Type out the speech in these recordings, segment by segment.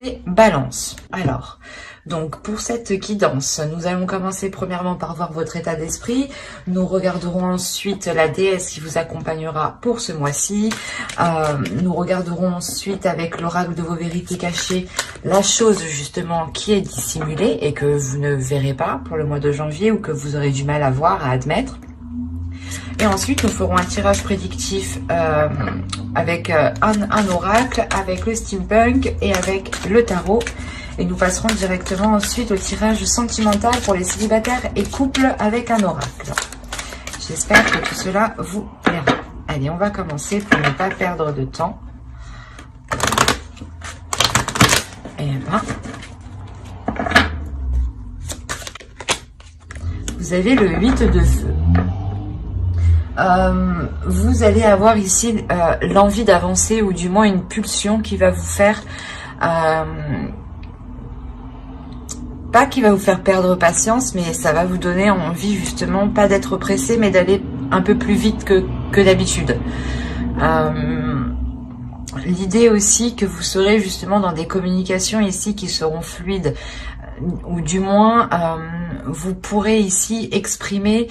Et Balance. Alors, donc pour cette guidance, nous allons commencer premièrement par voir votre état d'esprit. Nous regarderons ensuite la déesse qui vous accompagnera pour ce mois-ci. Nous regarderons ensuite avec l'oracle de vos vérités cachées la chose justement qui est dissimulée et que vous ne verrez pas pour le mois de janvier ou que vous aurez du mal à voir, à admettre. Et ensuite, nous ferons un tirage prédictif avec un oracle, avec le steampunk et avec le tarot. Et nous passerons directement ensuite au tirage sentimental pour les célibataires et couples avec un oracle. J'espère que tout cela vous plaira. Allez, on va commencer pour ne pas perdre de temps. Et là, vous avez le 8 de feu. Vous allez avoir ici l'envie d'avancer ou du moins une pulsion qui va vous faire pas qui va vous faire perdre patience, mais ça va vous donner envie justement pas d'être pressé mais d'aller un peu plus vite que d'habitude. L'idée aussi que vous serez justement dans des communications ici qui seront fluides, ou du moins vous pourrez ici exprimer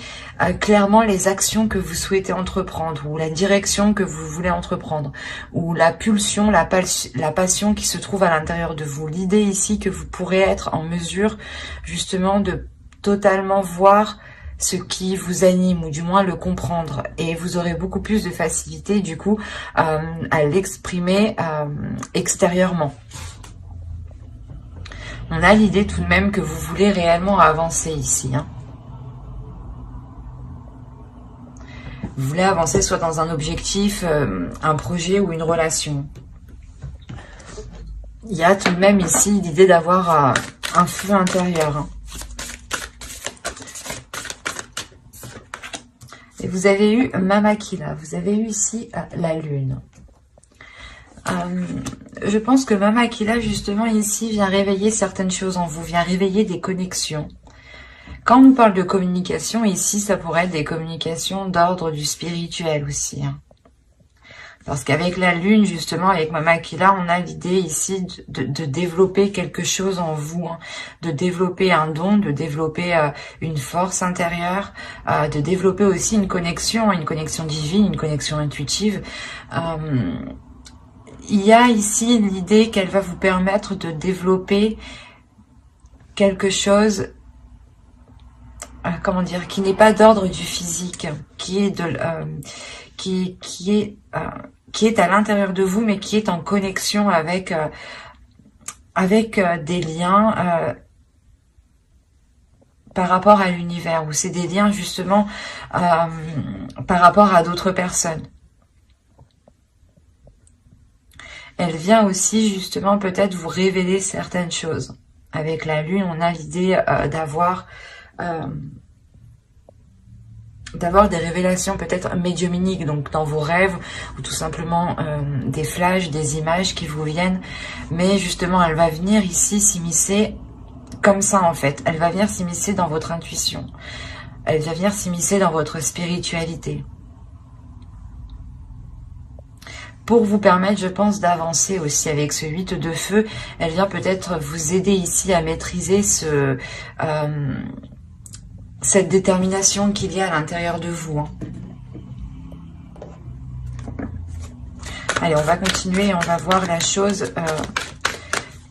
clairement les actions que vous souhaitez entreprendre ou la direction que vous voulez entreprendre ou la pulsion, la passion qui se trouve à l'intérieur de vous. L'idée ici que vous pourrez être en mesure justement de totalement voir ce qui vous anime ou du moins le comprendre et vous aurez beaucoup plus de facilité du coup à l'exprimer extérieurement. On a l'idée tout de même que vous voulez réellement avancer ici. Vous voulez avancer soit dans un objectif, un projet ou une relation. Il y a tout de même ici l'idée d'avoir un feu intérieur. Et vous avez eu Mamakila, vous avez eu ici la lune. Je pense que Mamakila justement ici vient réveiller certaines choses en vous, vient réveiller des connexions. Quand on nous parle de communication, ici ça pourrait être des communications d'ordre du spirituel aussi. Parce qu'avec la lune justement, avec Mamakila, on a l'idée ici de développer quelque chose en vous, de développer un don, de développer une force intérieure, de développer aussi une connexion divine, une connexion intuitive. Il y a ici l'idée qu'elle va vous permettre de développer quelque chose, comment dire, qui n'est pas d'ordre du physique, qui est à l'intérieur de vous, mais qui est en connexion avec des liens par rapport à l'univers, ou c'est des liens justement par rapport à d'autres personnes. Elle vient aussi justement peut-être vous révéler certaines choses. Avec la lune, on a l'idée d'avoir des révélations peut-être médiumniques, donc dans vos rêves, ou tout simplement des flashs, des images qui vous viennent. Mais justement, elle va venir ici s'immiscer comme ça en fait. Elle va venir s'immiscer dans votre intuition. Elle va venir s'immiscer dans votre spiritualité. Pour vous permettre, je pense, d'avancer aussi avec ce 8 de feu. Elle vient peut-être vous aider ici à maîtriser cette détermination qu'il y a à l'intérieur de vous. Allez, on va continuer et on va voir la chose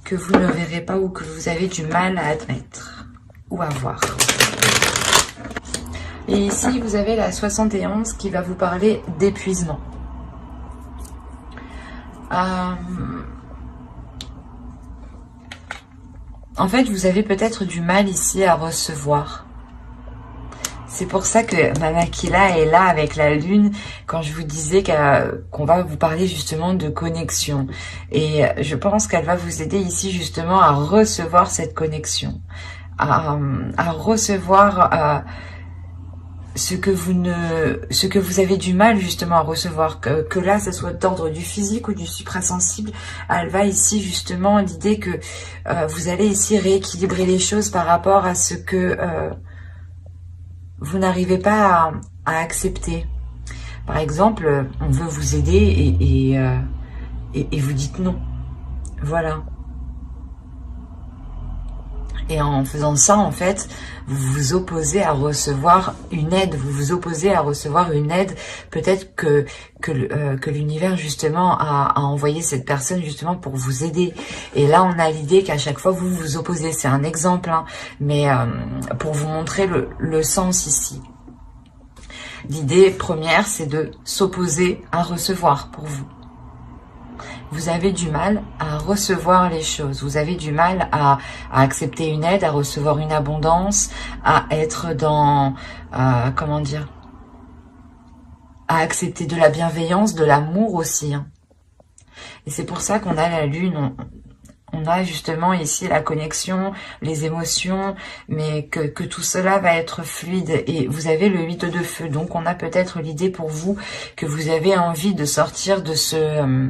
que vous ne verrez pas ou que vous avez du mal à admettre ou à voir. Et ici, vous avez la 71 qui va vous parler d'épuisement. En fait, vous avez peut-être du mal ici à recevoir. C'est pour ça que Mamakila est là avec la lune quand je vous disais qu'on va vous parler justement de connexion. Et je pense qu'elle va vous aider ici justement à recevoir cette connexion, à recevoir ce que vous avez du mal justement à recevoir, que là, ça soit d'ordre du physique ou du suprasensible. Elle va ici justement l'idée que vous allez ici rééquilibrer les choses par rapport à ce que vous n'arrivez pas à accepter. Par exemple, on veut vous aider et vous dites non. Voilà. Et en faisant ça, en fait, vous vous opposez à recevoir une aide. Vous vous opposez à recevoir une aide. Peut-être que l'univers, justement, a envoyé cette personne, justement, pour vous aider. Et là, on a l'idée qu'à chaque fois, vous vous opposez. C'est un exemple, hein, mais pour vous montrer le sens ici. L'idée première, c'est de s'opposer à recevoir pour vous. Vous avez du mal à recevoir les choses. Vous avez du mal à accepter une aide, à recevoir une abondance, à être dans, comment dire, à accepter de la bienveillance, de l'amour aussi. Hein. Et c'est pour ça qu'on a la lune, on a justement ici la connexion, les émotions, mais que tout cela va être fluide. Et vous avez le 8 de feu, donc on a peut-être l'idée pour vous que vous avez envie de sortir de ce...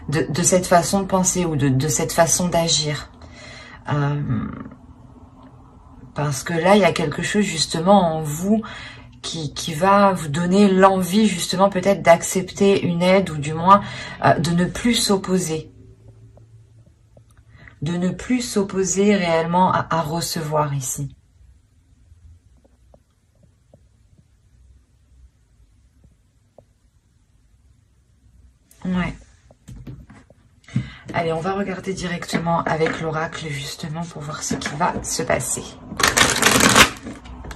De cette façon de penser ou de cette façon d'agir. Parce que là, il y a quelque chose justement en vous qui va vous donner l'envie justement peut-être d'accepter une aide ou du moins de ne plus s'opposer. De ne plus s'opposer réellement à recevoir ici. Ouais. Allez, on va regarder directement avec l'oracle, justement, pour voir ce qui va se passer.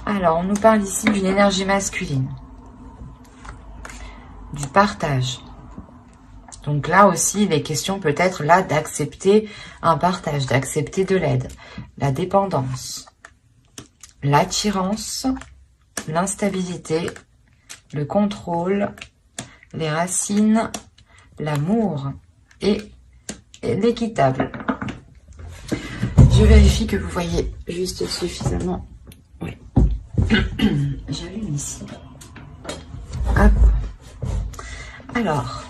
Alors, on nous parle ici d'une énergie masculine. Du partage. Donc là aussi, il est question peut-être là d'accepter un partage, d'accepter de l'aide. La dépendance. L'attirance. L'instabilité. Le contrôle. Les racines. L'amour. Et l'équitable. Je vérifie que vous voyez juste suffisamment. Oui. J'allume ici. Hop. Alors,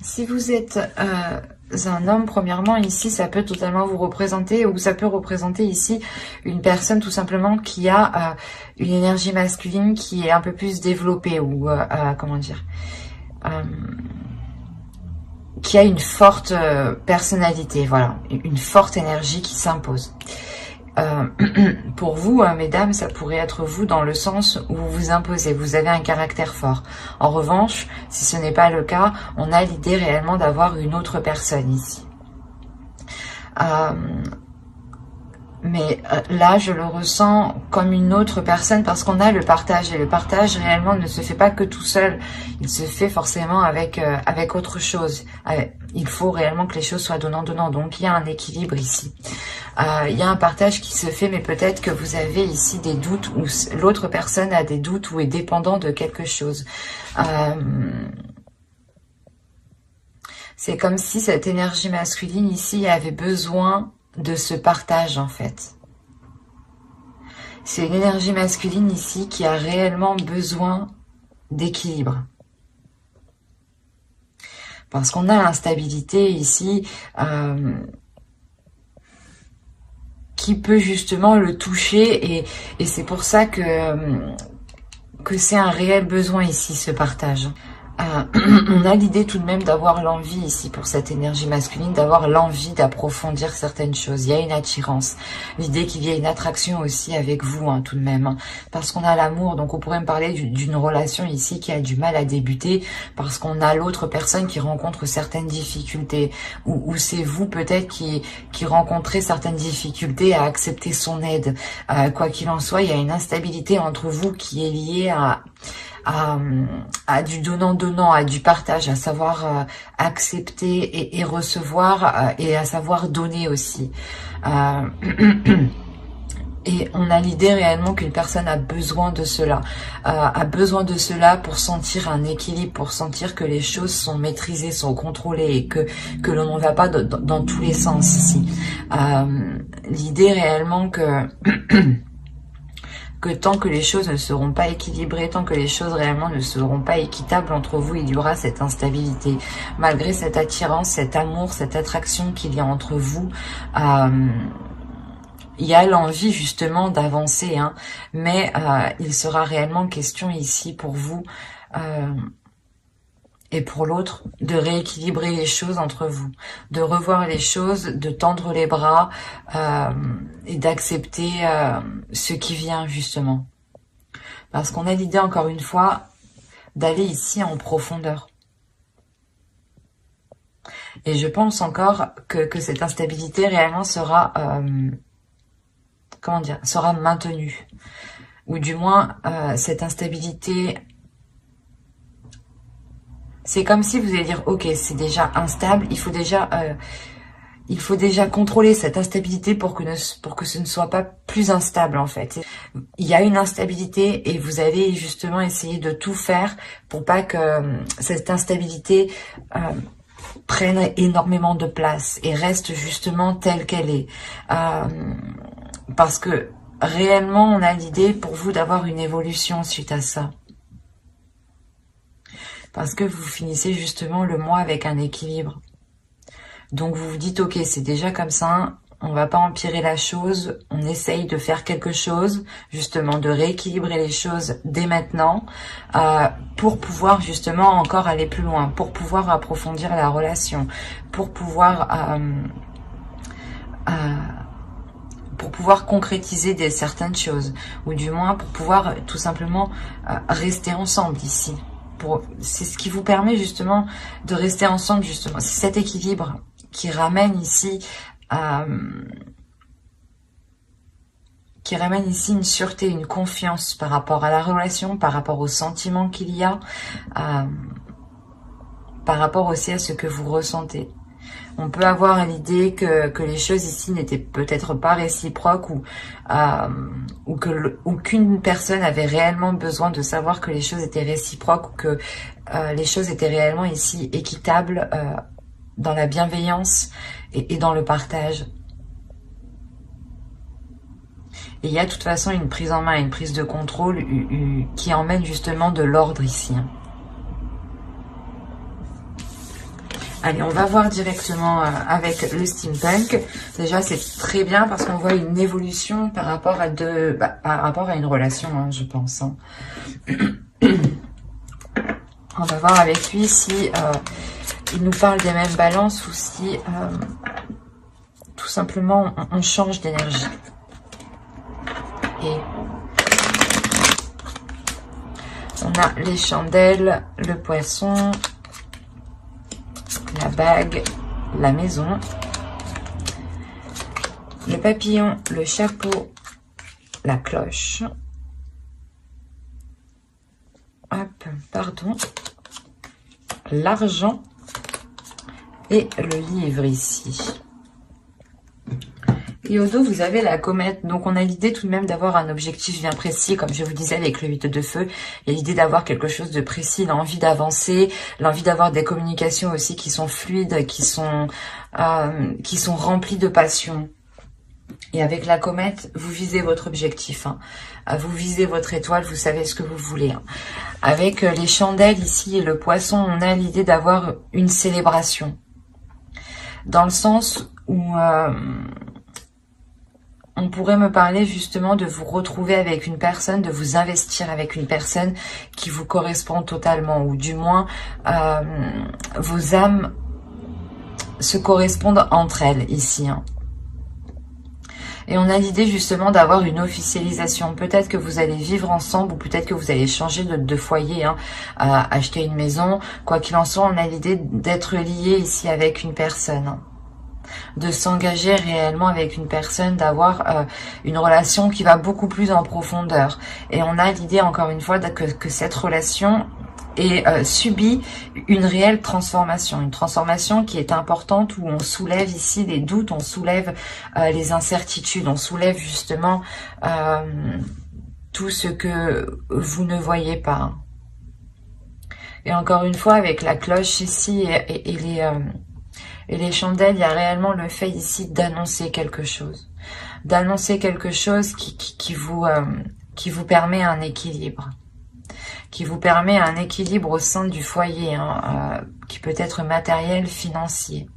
si vous êtes un homme, premièrement, ici, ça peut totalement vous représenter, ou ça peut représenter ici une personne tout simplement qui a une énergie masculine qui est un peu plus développée, ou comment dire, qui a une forte personnalité, voilà, une forte énergie qui s'impose. Pour vous, mesdames, ça pourrait être vous dans le sens où vous vous imposez, vous avez un caractère fort. En revanche, si ce n'est pas le cas, on a l'idée réellement d'avoir une autre personne ici. Mais là, je le ressens comme une autre personne parce qu'on a le partage. Et le partage, réellement, ne se fait pas que tout seul. Il se fait forcément avec autre chose. Il faut réellement que les choses soient donnant-donnant. Donc, il y a un équilibre ici. Il y a un partage qui se fait, mais peut-être que vous avez ici des doutes ou l'autre personne a des doutes ou est dépendant de quelque chose. C'est comme si cette énergie masculine ici avait besoin de ce partage en fait. C'est une énergie masculine ici qui a réellement besoin d'équilibre. Parce qu'on a l'instabilité ici qui peut justement le toucher et c'est pour ça que c'est un réel besoin ici ce partage. On a l'idée tout de même d'avoir l'envie ici pour cette énergie masculine, d'avoir l'envie d'approfondir certaines choses. Il y a une attirance, l'idée qu'il y a une attraction aussi avec vous hein, tout de même, hein, parce qu'on a l'amour, donc on pourrait me parler d'une relation ici qui a du mal à débuter, parce qu'on a l'autre personne qui rencontre certaines difficultés, ou c'est vous peut-être qui rencontrez certaines difficultés à accepter son aide. Quoi qu'il en soit, il y a une instabilité entre vous qui est liée à du donnant-donnant, à du partage, à savoir accepter et recevoir et à savoir donner aussi. Et on a l'idée réellement qu'une personne a besoin de cela, pour sentir un équilibre, pour sentir que les choses sont maîtrisées, sont contrôlées et que l'on ne va pas dans tous les sens ici. L'idée réellement que tant que les choses ne seront pas équilibrées, tant que les choses réellement ne seront pas équitables entre vous, il y aura cette instabilité. Malgré cette attirance, cet amour, cette attraction qu'il y a entre vous, il y a l'envie justement d'avancer, hein, mais il sera réellement question ici pour vous et pour l'autre, de rééquilibrer les choses entre vous, de revoir les choses, de tendre les bras et d'accepter ce qui vient justement. Parce qu'on a l'idée, encore une fois, d'aller ici en profondeur. Et je pense encore que cette instabilité réellement sera, comment dire, sera maintenue. Ou du moins, cette instabilité... C'est comme si vous allez dire, ok, c'est déjà instable, il faut déjà contrôler cette instabilité pour que ce ne soit pas plus instable en fait. Il y a une instabilité et vous allez justement essayer de tout faire pour pas que cette instabilité prenne énormément de place et reste justement telle qu'elle est. Parce que réellement, on a l'idée pour vous d'avoir une évolution suite à ça. Parce que vous finissez justement le mois avec un équilibre. Donc vous vous dites, ok, c'est déjà comme ça, on va pas empirer la chose, on essaye de faire quelque chose, justement de rééquilibrer les choses dès maintenant, pour pouvoir justement encore aller plus loin, pour pouvoir approfondir la relation, pour pouvoir concrétiser certaines choses, ou du moins pour pouvoir tout simplement rester ensemble ici. C'est ce qui vous permet justement de rester ensemble, justement. C'est cet équilibre qui ramène ici une sûreté, une confiance par rapport à la relation, par rapport aux sentiments qu'il y a, par rapport aussi à ce que vous ressentez. On peut avoir l'idée que les choses ici n'étaient peut-être pas réciproques ou qu'une personne avait réellement besoin de savoir que les choses étaient réciproques ou que les choses étaient réellement ici équitables dans la bienveillance et dans le partage. Et il y a de toute façon une prise en main, une prise de contrôle qui emmène justement de l'ordre ici. Allez, on va voir directement avec le steampunk. Déjà, c'est très bien parce qu'on voit une évolution par rapport à une relation, hein, je pense. Hein. On va voir avec lui si il nous parle des mêmes balances ou si tout simplement on change d'énergie. Et on a les chandelles, le poisson, la bague, la maison, le papillon, le chapeau, la cloche. Hop, pardon. L'argent et le livre ici. Et au dos, vous avez la comète. Donc, on a l'idée tout de même d'avoir un objectif bien précis. Comme je vous disais avec le 8 de feu, il y a l'idée d'avoir quelque chose de précis, l'envie d'avancer, l'envie d'avoir des communications aussi qui sont fluides, qui sont remplies de passion. Et avec la comète, vous visez votre objectif. Hein. Vous visez votre étoile, vous savez ce que vous voulez. Hein. Avec les chandelles ici et le poisson, on a l'idée d'avoir une célébration. Dans le sens où... on pourrait me parler justement de vous retrouver avec une personne, de vous investir avec une personne qui vous correspond totalement, ou du moins vos âmes se correspondent entre elles ici. Hein. Et on a l'idée justement d'avoir une officialisation. Peut-être que vous allez vivre ensemble ou peut-être que vous allez changer de foyer, hein, acheter une maison. Quoi qu'il en soit, on a l'idée d'être lié ici avec une personne. Hein. De s'engager réellement avec une personne, d'avoir une relation qui va beaucoup plus en profondeur. Et on a l'idée, encore une fois, que cette relation subit une réelle transformation. Une transformation qui est importante, où on soulève ici les doutes, on soulève les incertitudes, on soulève justement tout ce que vous ne voyez pas. Et encore une fois, avec la cloche ici et les chandelles, il y a réellement le fait ici d'annoncer quelque chose. D'annoncer quelque chose qui vous permet un équilibre. Qui vous permet un équilibre au sein du foyer, hein, qui peut être matériel, financier.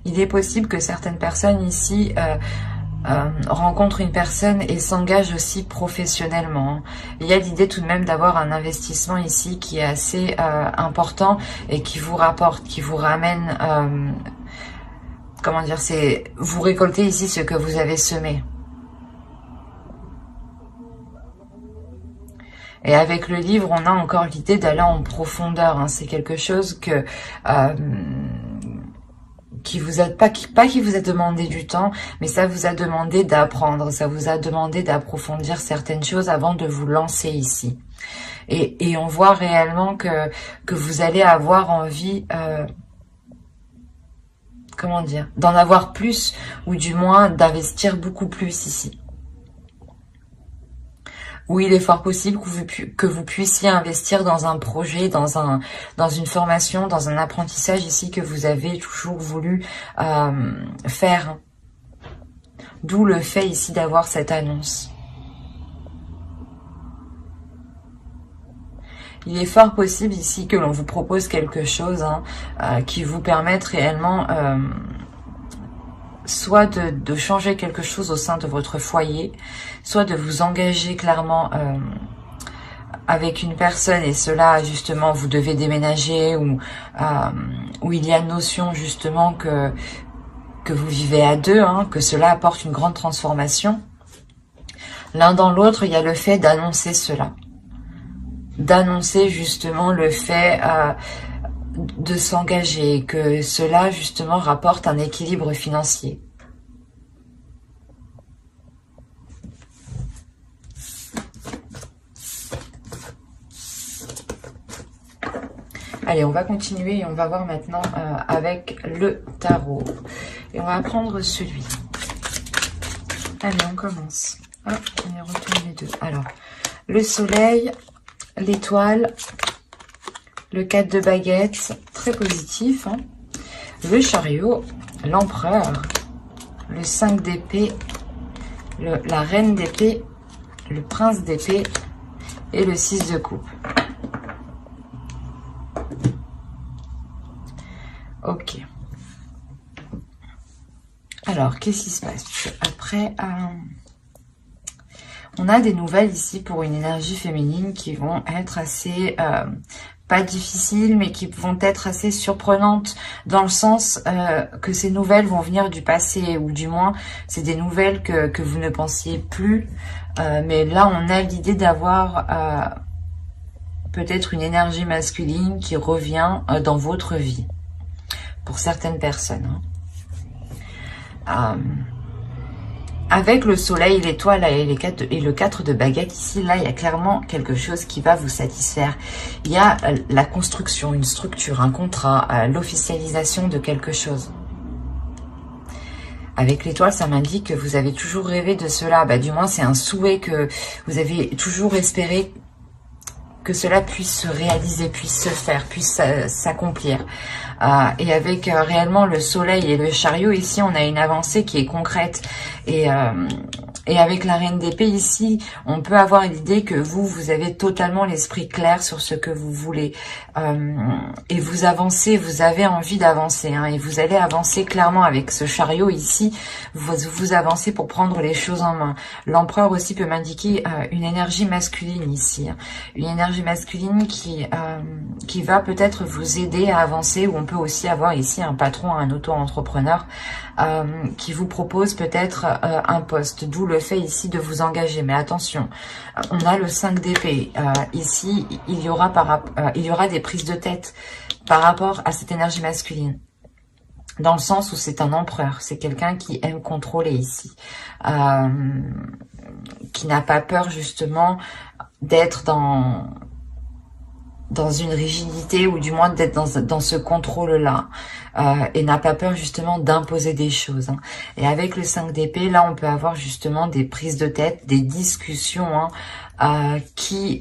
Il est possible que certaines personnes ici rencontre une personne et s'engage aussi professionnellement. Il y a l'idée tout de même d'avoir un investissement ici qui est assez important et qui vous rapporte, qui vous ramène, comment dire, c'est vous récoltez ici ce que vous avez semé. Et avec le livre, on a encore l'idée d'aller en profondeur, hein. C'est quelque chose que qui vous a pas qui vous a demandé du temps, mais ça vous a demandé d'apprendre, ça vous a demandé d'approfondir certaines choses avant de vous lancer ici. Et on voit réellement que vous allez avoir envie, comment dire, d'en avoir plus, ou du moins d'investir beaucoup plus ici. Où il est fort possible que vous puissiez investir dans un projet, dans une formation, dans un apprentissage ici que vous avez toujours voulu faire. D'où le fait ici d'avoir cette annonce. Il est fort possible ici que l'on vous propose quelque chose qui vous permette réellement soit de changer quelque chose au sein de votre foyer, soit de vous engager clairement avec une personne, et cela justement vous devez déménager, ou il y a notion justement que vous vivez à deux, hein, que cela apporte une grande transformation. L'un dans l'autre, il y a le fait d'annoncer cela. D'annoncer justement le fait de s'engager, que cela justement rapporte un équilibre financier. Allez, on va continuer et on va voir maintenant avec le tarot. Et on va prendre celui. Allez, on commence. Ah, on y retourne les deux. Alors, le soleil, l'étoile, le 4 de baguettes, très positif, hein. Le chariot, l'empereur, le 5 d'épée, la reine d'épée, le prince d'épée et le 6 de coupe. Ok. Alors, qu'est-ce qui se passe? Après, on a des nouvelles ici pour une énergie féminine qui vont être assez, pas difficiles, mais qui vont être assez surprenantes, dans le sens que ces nouvelles vont venir du passé, ou du moins, c'est des nouvelles que vous ne pensiez plus. Mais là, on a l'idée d'avoir peut-être une énergie masculine qui revient dans votre vie. Pour certaines personnes. Avec le soleil, l'étoile et le 4 de baguette ici, là, il y a clairement quelque chose qui va vous satisfaire. Il y a la construction, une structure, un contrat, l'officialisation de quelque chose. Avec l'étoile, ça m'indique que vous avez toujours rêvé de cela. Bah, du moins, c'est un souhait que vous avez toujours espéré que cela puisse se réaliser, puisse se faire, puisse s'accomplir. Et avec réellement le soleil et le chariot, ici, on a une avancée qui est concrète. Et avec la reine d'épée, ici, on peut avoir l'idée que vous avez totalement l'esprit clair sur ce que vous voulez. Et vous avancez, vous avez envie d'avancer. Hein, et vous allez avancer clairement avec ce chariot ici. Vous avancez pour prendre les choses en main. L'empereur aussi peut m'indiquer une énergie masculine ici. Hein, une énergie masculine qui va peut-être vous aider à avancer, ou on peut aussi avoir ici un patron, un auto-entrepreneur qui vous propose peut-être un poste, d'où le fait ici de vous engager. Mais attention, on a le 5 d'épée. Ici, il y aura des prises de tête par rapport à cette énergie masculine. Dans le sens où c'est un empereur, c'est quelqu'un qui aime contrôler ici, qui n'a pas peur justement d'être dans une rigidité, ou du moins d'être dans ce contrôle-là, et n'a pas peur justement d'imposer des choses. Hein. Et avec le 5 d'épée, là, on peut avoir justement des prises de tête, des discussions qui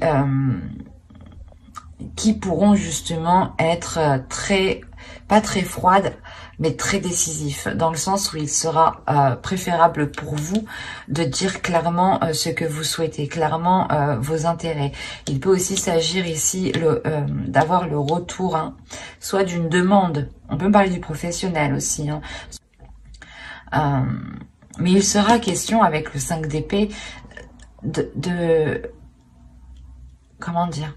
pourront justement être pas très froides, mais très décisif, dans le sens où il sera préférable pour vous de dire clairement ce que vous souhaitez, clairement vos intérêts. Il peut aussi s'agir ici d'avoir le retour, hein, soit d'une demande, on peut parler du professionnel aussi, hein, Mais il sera question avec le 5 d'épée comment dire,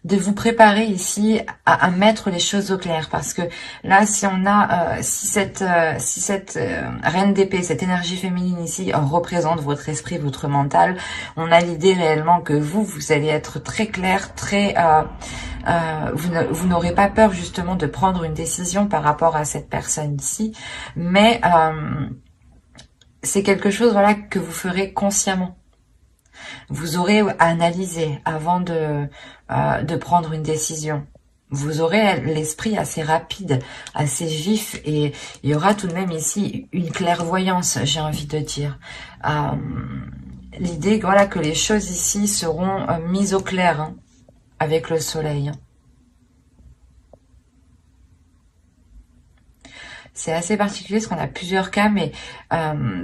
de vous préparer ici à mettre les choses au clair, parce que là, si on a, si cette reine d'épée, cette énergie féminine ici représente votre esprit, votre mental, on a l'idée réellement que vous allez être très clair, très, vous n'aurez pas peur justement de prendre une décision par rapport à cette personne ici, mais c'est quelque chose, voilà, que vous ferez consciemment. Vous aurez à analyser avant de prendre une décision. Vous aurez l'esprit assez rapide, assez vif, et il y aura tout de même ici une clairvoyance, j'ai envie de dire. L'idée, voilà, que les choses ici seront mises au clair, hein, avec le soleil. C'est assez particulier parce qu'on a plusieurs cas, mais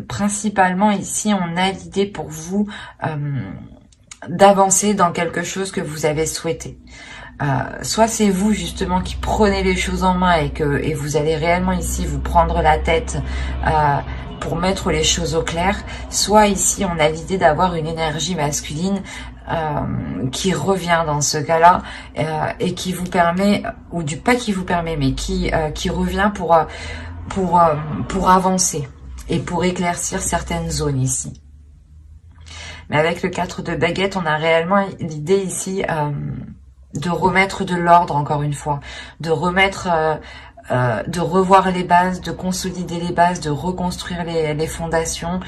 principalement ici, on a l'idée pour vous d'avancer dans quelque chose que vous avez souhaité. Soit c'est vous justement qui prenez les choses en main et vous allez réellement ici vous prendre la tête pour mettre les choses au clair, soit ici on a l'idée d'avoir une énergie masculine qui revient dans ce cas-là et qui vous permet, ou du pas qui vous permet, mais qui revient pour avancer et pour éclaircir certaines zones ici. Mais avec le 4 de baguette, on a réellement l'idée ici de remettre de l'ordre, encore une fois, de remettre, de revoir les bases, de consolider les bases, de reconstruire les fondations.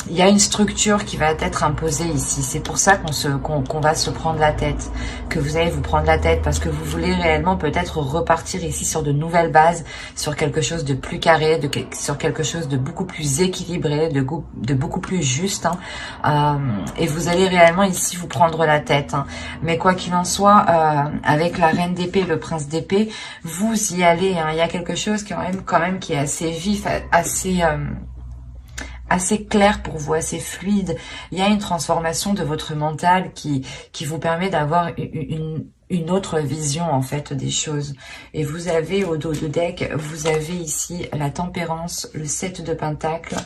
Il y a une structure qui va être imposée ici. C'est pour ça qu'on va se prendre la tête, que vous allez vous prendre la tête, parce que vous voulez réellement peut-être repartir ici sur de nouvelles bases, sur quelque chose de plus carré, sur quelque chose de beaucoup plus équilibré, de beaucoup plus juste. Hein. Et vous allez réellement ici vous prendre la tête. Hein. Mais quoi qu'il en soit, avec la reine d'épée, le prince d'épée, vous y allez. Hein. Il y a quelque chose quand même qui est assez vif, assez clair pour vous, assez fluide. Il y a une transformation de votre mental qui vous permet d'avoir une autre vision en fait des choses. Et vous avez au dos de deck, vous avez ici la tempérance, le 7 de pentacle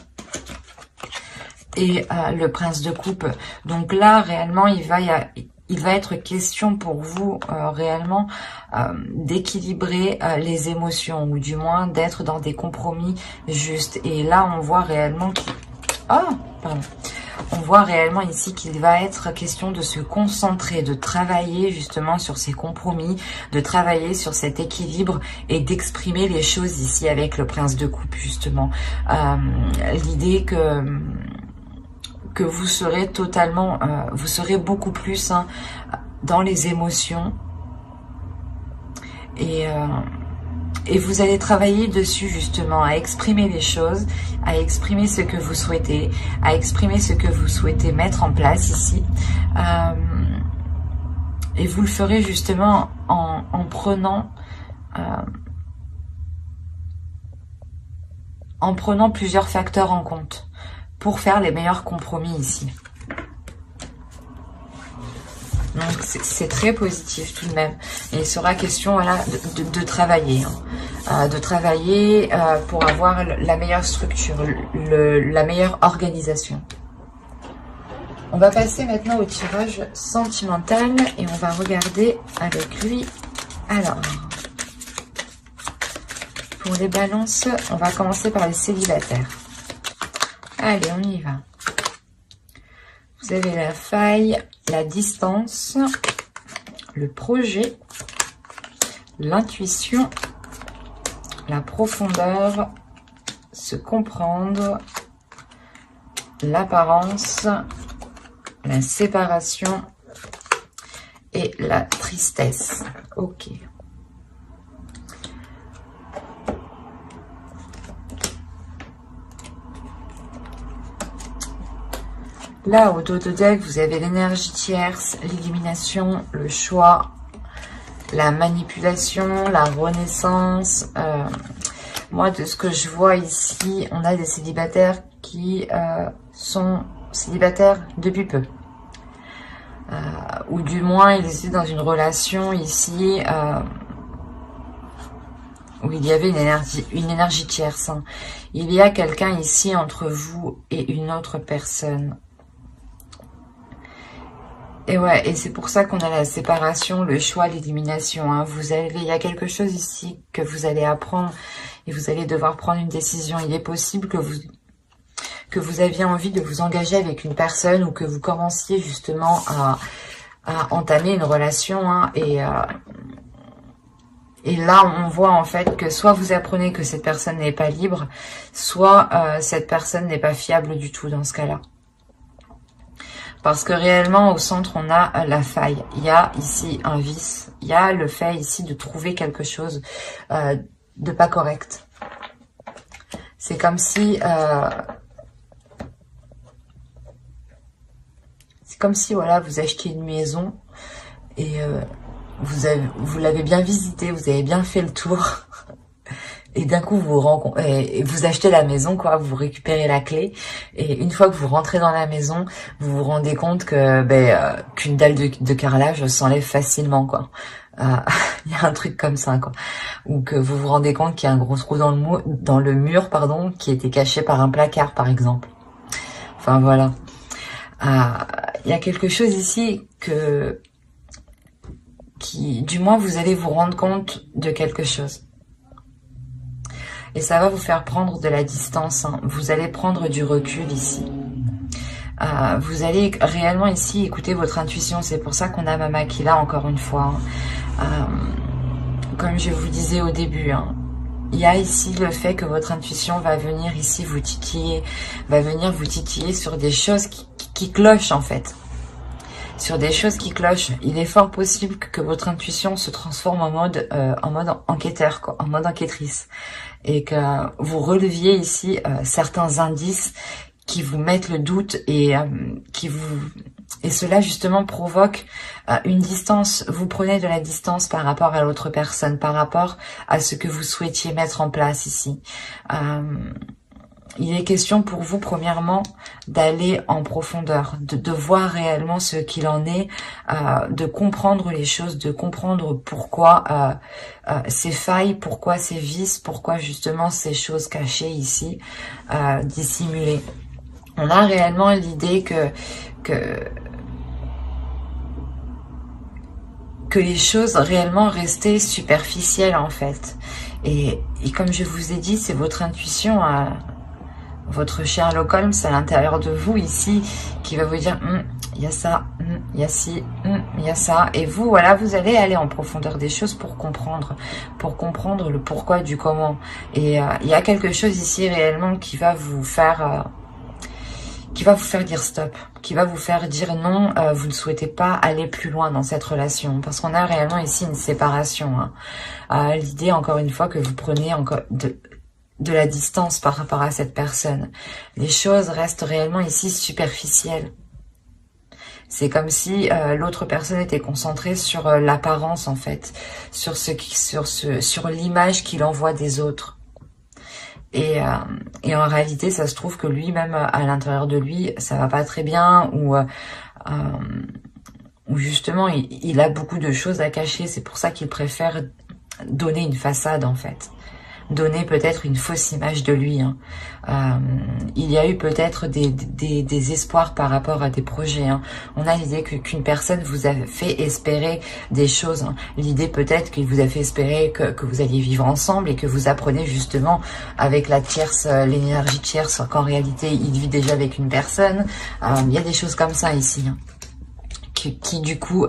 et le prince de coupe. Donc là réellement il va être question pour vous réellement d'équilibrer les émotions, ou du moins d'être dans des compromis justes. Et là, on voit réellement on voit réellement ici qu'il va être question de se concentrer, de travailler justement sur ces compromis, de travailler sur cet équilibre et d'exprimer les choses ici avec le prince de coupe justement. L'idée que vous serez totalement, vous serez beaucoup plus dans les émotions et vous allez travailler dessus justement, à exprimer les choses, à exprimer ce que vous souhaitez, à exprimer ce que vous souhaitez mettre en place ici. Et vous le ferez justement en prenant plusieurs facteurs en compte pour faire les meilleurs compromis ici. Donc c'est très positif tout de même. Et il sera question, voilà, de travailler. Hein. De travailler pour avoir la meilleure structure, la meilleure organisation. On va passer maintenant au tirage sentimental et on va regarder avec lui. Alors, pour les balances, on va commencer par les célibataires. Allez, on y va. Vous avez la faille, la distance, le projet, l'intuition, la profondeur, se comprendre, l'apparence, la séparation et la tristesse. Ok. Là, au dos de deck, vous avez l'énergie tierce, l'illumination, le choix, la manipulation, la renaissance. Moi, de ce que je vois ici, on a des célibataires qui sont célibataires depuis peu. Ou du moins, ils étaient dans une relation ici où il y avait une énergie tierce. Hein. Il y a quelqu'un ici entre vous et une autre personne. Et ouais, et c'est pour ça qu'on a la séparation, le choix, l'élimination. Hein. Il y a quelque chose ici que vous allez apprendre et vous allez devoir prendre une décision. Il est possible que vous aviez envie de vous engager avec une personne ou que vous commenciez justement à entamer une relation. Hein, et là, on voit en fait que soit vous apprenez que cette personne n'est pas libre, soit cette personne n'est pas fiable du tout dans ce cas-là. Parce que réellement, au centre, on a la faille. Il y a ici un vice. Il y a le fait ici de trouver quelque chose de pas correct. C'est comme si... voilà, vous achetiez une maison et vous l'avez bien visitée, vous avez bien fait le tour. Et d'un coup, vous achetez la maison, quoi. Vous récupérez la clé. Et une fois que vous rentrez dans la maison, vous vous rendez compte que qu'une dalle de carrelage s'enlève facilement, quoi. Il y a un truc comme ça, quoi. Ou que vous vous rendez compte qu'il y a un gros trou dans le mur, pardon, qui était caché par un placard, par exemple. Enfin, voilà. Il y a quelque chose ici du moins, vous allez vous rendre compte de quelque chose. Et ça va vous faire prendre de la distance. Hein. Vous allez prendre du recul ici. Vous allez réellement ici écouter votre intuition. C'est pour ça qu'on a Mama qui là encore une fois. Hein. Comme je vous disais au début, hein, il y a ici le fait que votre intuition va venir ici vous titiller. Va venir vous titiller sur des choses qui clochent en fait. Sur des choses qui clochent. Il est fort possible que votre intuition se transforme en mode enquêteur, quoi, en mode enquêtrice. Et que vous releviez ici certains indices qui vous mettent le doute et cela justement provoque une distance. Vous prenez de la distance par rapport à l'autre personne, par rapport à ce que vous souhaitiez mettre en place ici. Il est question pour vous, premièrement, d'aller en profondeur, de voir réellement ce qu'il en est, de comprendre les choses, de comprendre pourquoi ces failles, pourquoi ces vices, pourquoi justement ces choses cachées ici, dissimulées. On a réellement l'idée que les choses réellement restaient superficielles en fait. Et comme je vous ai dit, c'est votre intuition votre Sherlock Holmes à l'intérieur de vous ici qui va vous dire il y a ça, il y a ci, il y a ça, et vous voilà, vous allez aller en profondeur des choses pour comprendre le pourquoi du comment. Et il y a quelque chose ici réellement qui va vous faire dire stop, qui va vous faire dire non, vous ne souhaitez pas aller plus loin dans cette relation, parce qu'on a réellement ici une séparation. Hein. L'idée encore une fois que vous prenez encore de la distance par rapport à cette personne. Les choses restent réellement ici superficielles. C'est comme si l'autre personne était concentrée sur l'apparence en fait, sur l'image qu'il envoie des autres. Et en réalité, ça se trouve que lui-même, à l'intérieur de lui, ça va pas très bien, ou justement, il a beaucoup de choses à cacher. C'est pour ça qu'il préfère donner une façade en fait. Donner peut-être une fausse image de lui. Hein. Il y a eu peut-être des espoirs par rapport à des projets. Hein. On a l'idée qu'une personne vous a fait espérer des choses. Hein. L'idée peut-être qu'il vous a fait espérer que vous alliez vivre ensemble et que vous apprenez justement avec la tierce, l'énergie tierce, qu'en réalité il vit déjà avec une personne. Il y a des choses comme ça ici. Hein. Qui du coup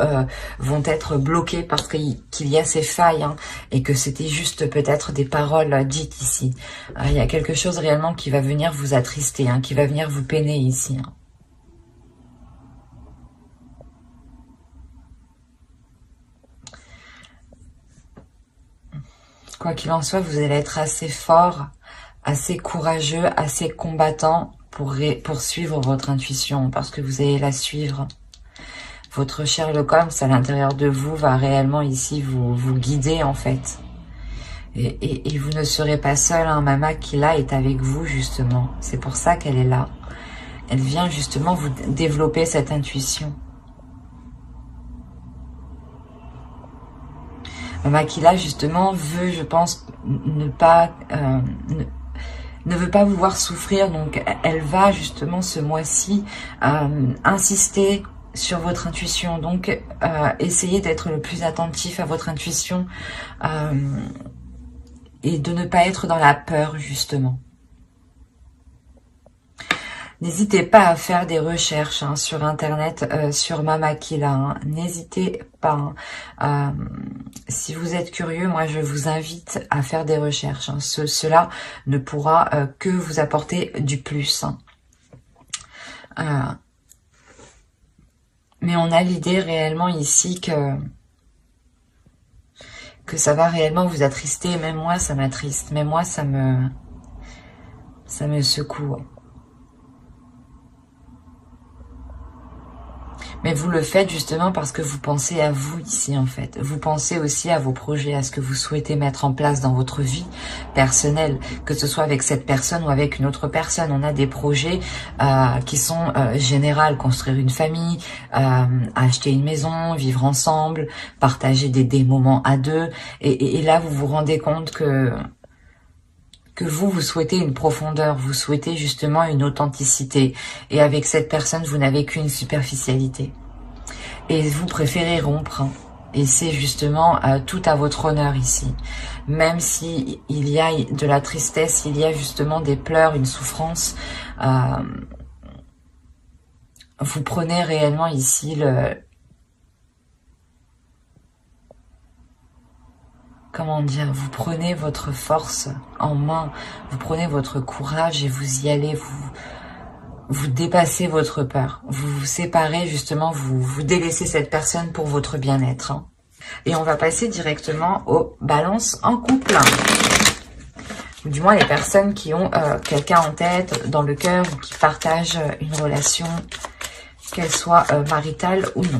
vont être bloqués parce qu'il y a ces failles hein, et que c'était juste peut-être des paroles dites ici. Il y a quelque chose réellement qui va venir vous attrister, hein, qui va venir vous peiner ici. Hein. Quoi qu'il en soit, vous allez être assez fort, assez courageux, assez combattant pour suivre votre intuition, parce que vous allez la suivre. Votre Sherlock Holmes à l'intérieur de vous va réellement ici vous guider en fait. Et vous ne serez pas seul, hein. Mama qui là est avec vous justement. C'est pour ça qu'elle est là. Elle vient justement vous développer cette intuition. Makila justement veut, je pense, ne pas ne veut pas vous voir souffrir, donc elle va justement ce mois-ci insister sur votre intuition. Donc essayez d'être le plus attentif à votre intuition et de ne pas être dans la peur justement. N'hésitez pas à faire des recherches sur internet sur Makila. N'hésitez pas. Si vous êtes curieux, moi je vous invite à faire des recherches. Cela ne pourra que vous apporter du plus. Mais on a l'idée réellement ici que ça va réellement vous attrister. Même moi ça m'attriste. Même moi ça me secoue. Mais vous le faites justement parce que vous pensez à vous ici en fait. Vous pensez aussi à vos projets, à ce que vous souhaitez mettre en place dans votre vie personnelle, que ce soit avec cette personne ou avec une autre personne. On a des projets qui sont généraux, construire une famille, acheter une maison, vivre ensemble, partager des moments à deux. Et là, vous vous rendez compte que vous souhaitez une profondeur, vous souhaitez justement une authenticité. Et avec cette personne, vous n'avez qu'une superficialité. Et vous préférez rompre. Et c'est justement tout à votre honneur ici. Même si il y a de la tristesse, il y a justement des pleurs, une souffrance, vous prenez réellement ici comment dire, vous prenez votre force en main, vous prenez votre courage et vous y allez, vous dépassez votre peur, vous vous séparez justement, vous délaissez cette personne pour votre bien-être. Et on va passer directement aux balances en couple. Ou du moins les personnes qui ont quelqu'un en tête, dans le cœur, ou qui partagent une relation, qu'elle soit maritale ou non.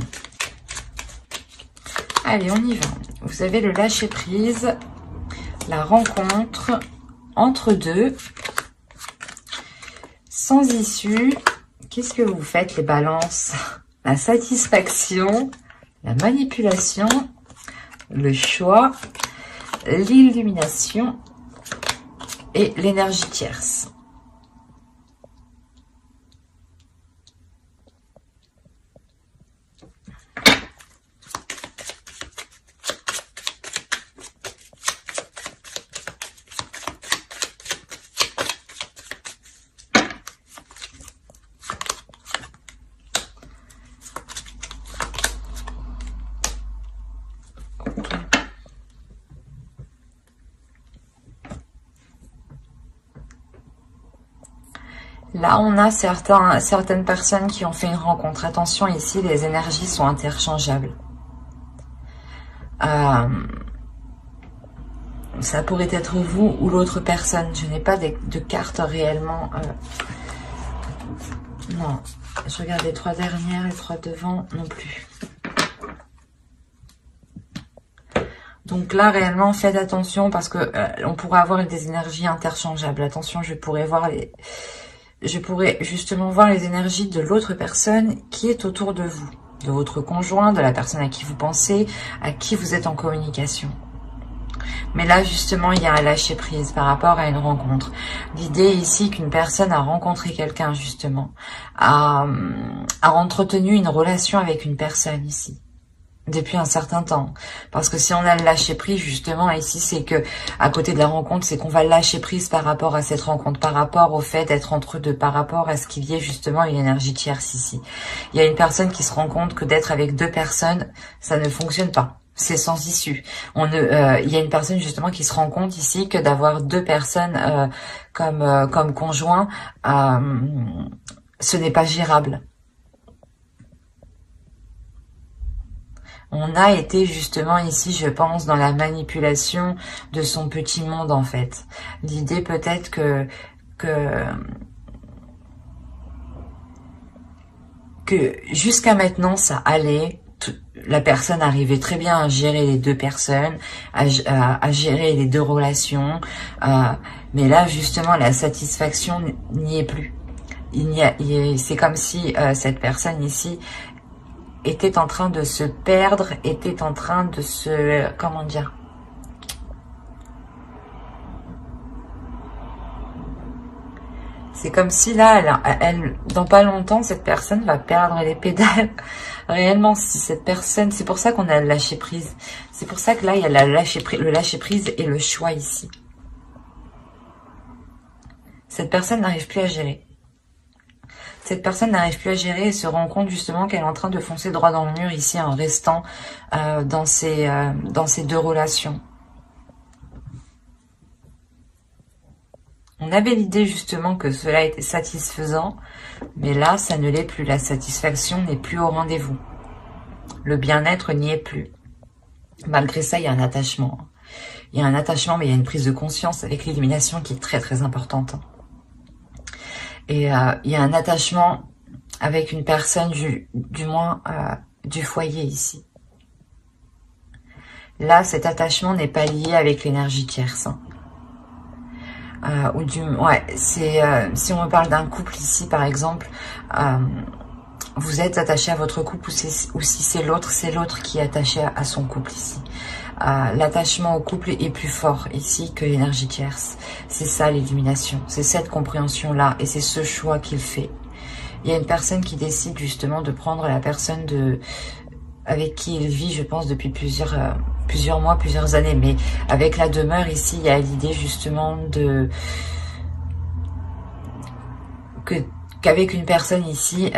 Allez, on y va. Vous avez le lâcher-prise, la rencontre, entre deux, sans issue. Qu'est-ce que vous faites, les balances? La satisfaction, la manipulation, le choix, l'illumination et l'énergie tierce. Là, on a certaines personnes qui ont fait une rencontre. Attention, ici, les énergies sont interchangeables. Ça pourrait être vous ou l'autre personne. Je n'ai pas de cartes réellement. Non, je regarde les trois dernières, les trois devant, non plus. Donc là, réellement, faites attention parce que on pourrait avoir des énergies interchangeables. Attention, je pourrais justement voir les énergies de l'autre personne qui est autour de vous, de votre conjoint, de la personne à qui vous pensez, à qui vous êtes en communication. Mais là, justement, il y a un lâcher-prise par rapport à une rencontre. L'idée ici qu'une personne a rencontré quelqu'un, justement, a entretenu une relation avec une personne ici, depuis un certain temps. Parce que si on a le lâcher prise, justement, ici, c'est que, à côté de la rencontre, c'est qu'on va lâcher prise par rapport à cette rencontre, par rapport au fait d'être entre deux, par rapport à ce qu'il y ait justement une énergie tierce ici. Il y a une personne qui se rend compte que d'être avec deux personnes, ça ne fonctionne pas. C'est sans issue. Il y a une personne justement qui se rend compte ici que d'avoir deux personnes comme conjoint, ce n'est pas gérable. On a été justement ici, je pense, dans la manipulation de son petit monde en fait. L'idée peut-être que jusqu'à maintenant ça allait. La personne arrivait très bien à gérer les deux personnes, à gérer les deux relations, mais là justement la satisfaction n'y est plus. C'est comme si cette personne ici était en train de se perdre, était en train de se... comment dire? C'est comme si là, dans pas longtemps, cette personne va perdre les pédales. Réellement, si cette personne... C'est pour ça qu'on a le lâcher prise. C'est pour ça que là, il y a le lâcher prise et le choix ici. Cette personne n'arrive plus à gérer. Cette personne n'arrive plus à gérer et se rend compte justement qu'elle est en train de foncer droit dans le mur ici en restant dans ces deux relations. On avait l'idée justement que cela était satisfaisant, mais là, ça ne l'est plus. La satisfaction n'est plus au rendez-vous. Le bien-être n'y est plus. Malgré ça, il y a un attachement. Il y a un attachement, mais il y a une prise de conscience avec l'illumination qui est très très importante. Et il y a un attachement avec une personne, du moins du foyer ici. Là, cet attachement n'est pas lié avec l'énergie tierce. Si on me parle d'un couple ici, par exemple, vous êtes attaché à votre couple ou si c'est l'autre qui est attaché à son couple ici. L'attachement au couple est plus fort ici que l'énergie tierce. C'est ça l'illumination, c'est cette compréhension-là et c'est ce choix qu'il fait. Il y a une personne qui décide justement de prendre la personne avec qui il vit, je pense, depuis plusieurs mois, plusieurs années. Mais avec la demeure ici, il y a l'idée justement qu'avec une personne ici,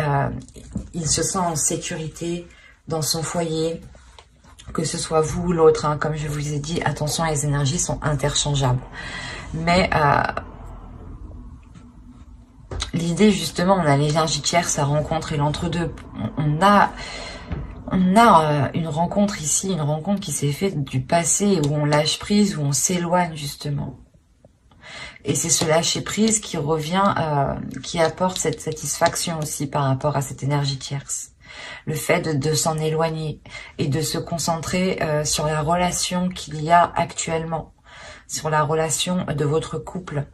il se sent en sécurité dans son foyer, que ce soit vous ou l'autre. Hein, comme je vous ai dit, attention, les énergies sont interchangeables. Mais l'idée justement, on a l'énergie tierce, sa rencontre et l'entre-deux. On a une rencontre ici, une rencontre qui s'est faite du passé, où on lâche prise, où on s'éloigne justement. Et c'est ce lâcher prise qui revient, qui apporte cette satisfaction aussi par rapport à cette énergie tierce. Le fait de s'en éloigner et de se concentrer sur la relation qu'il y a actuellement, sur la relation de votre couple.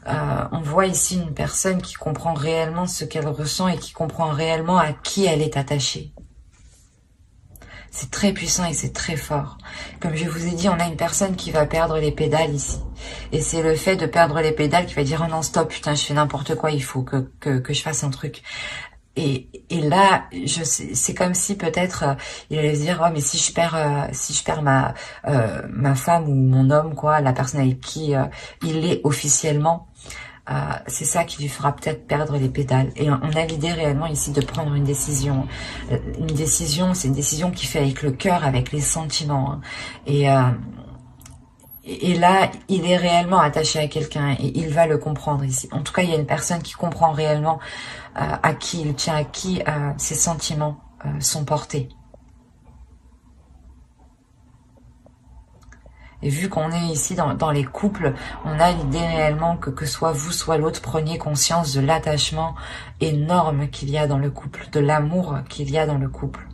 On voit ici une personne qui comprend réellement ce qu'elle ressent et qui comprend réellement à qui elle est attachée. C'est très puissant et c'est très fort. Comme je vous ai dit, on a une personne qui va perdre les pédales ici. Et c'est le fait de perdre les pédales qui va dire « Oh non, stop, putain, je fais n'importe quoi, il faut que je fasse un truc. » Et là, c'est comme si peut-être il allait se dire « Oh, mais si je perds ma femme ou mon homme, quoi, la personne avec qui il est officiellement, c'est ça qui lui fera peut-être perdre les pédales. » Et on a l'idée réellement ici de prendre une décision. Une décision, c'est une décision qui fait avec le cœur, avec les sentiments. Hein. Et là, il est réellement attaché à quelqu'un et il va le comprendre ici. En tout cas, il y a une personne qui comprend réellement à qui il tient, à qui ses sentiments sont portés. Et vu qu'on est ici dans les couples, on a l'idée réellement que soit vous, soit l'autre, preniez conscience de l'attachement énorme qu'il y a dans le couple, de l'amour qu'il y a dans le couple.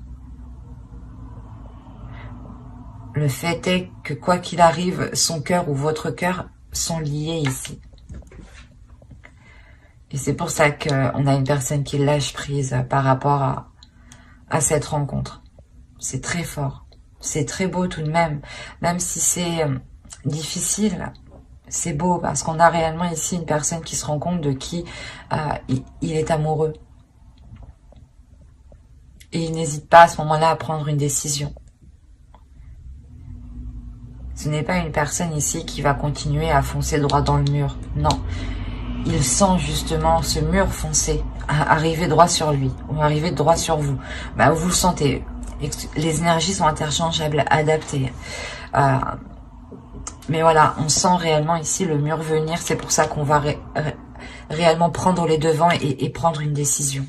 Le fait est que quoi qu'il arrive, son cœur ou votre cœur sont liés ici. Et c'est pour ça qu'on a une personne qui lâche prise par rapport à cette rencontre. C'est très fort. C'est très beau tout de même. Même si c'est difficile, c'est beau parce qu'on a réellement ici une personne qui se rend compte de qui il est amoureux. Et il n'hésite pas à ce moment-là à prendre une décision. Ce n'est pas une personne ici qui va continuer à foncer droit dans le mur. Non. Il sent justement ce mur foncer, arriver droit sur lui, ou arriver droit sur vous. Bah, vous le sentez. Les énergies sont interchangeables, adaptées. Mais voilà, on sent réellement ici le mur venir. C'est pour ça qu'on va réellement prendre les devants et prendre une décision.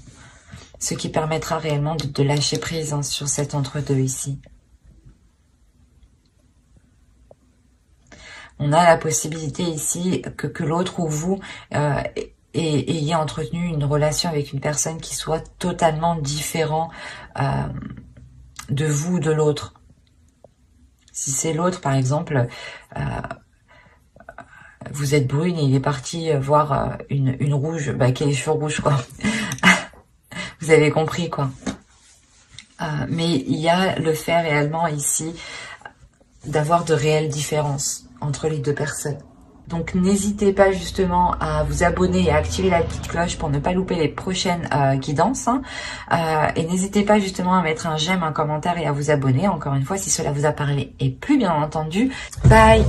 Ce qui permettra réellement de lâcher prise hein, sur cet entre-deux ici. On a la possibilité ici que l'autre ou vous ayez entretenu une relation avec une personne qui soit totalement différente de vous ou de l'autre. Si c'est l'autre, par exemple, vous êtes brune et il est parti voir une rouge, qui a les cheveux rouges, quoi. Vous avez compris, quoi. Mais il y a le fait réellement ici d'avoir de réelles différences entre les deux personnes. Donc n'hésitez pas justement à vous abonner et à activer la petite cloche pour ne pas louper les prochaines guidances. Et n'hésitez pas justement à mettre un j'aime, un commentaire et à vous abonner, encore une fois, si cela vous a parlé. Et plus bien entendu, bye!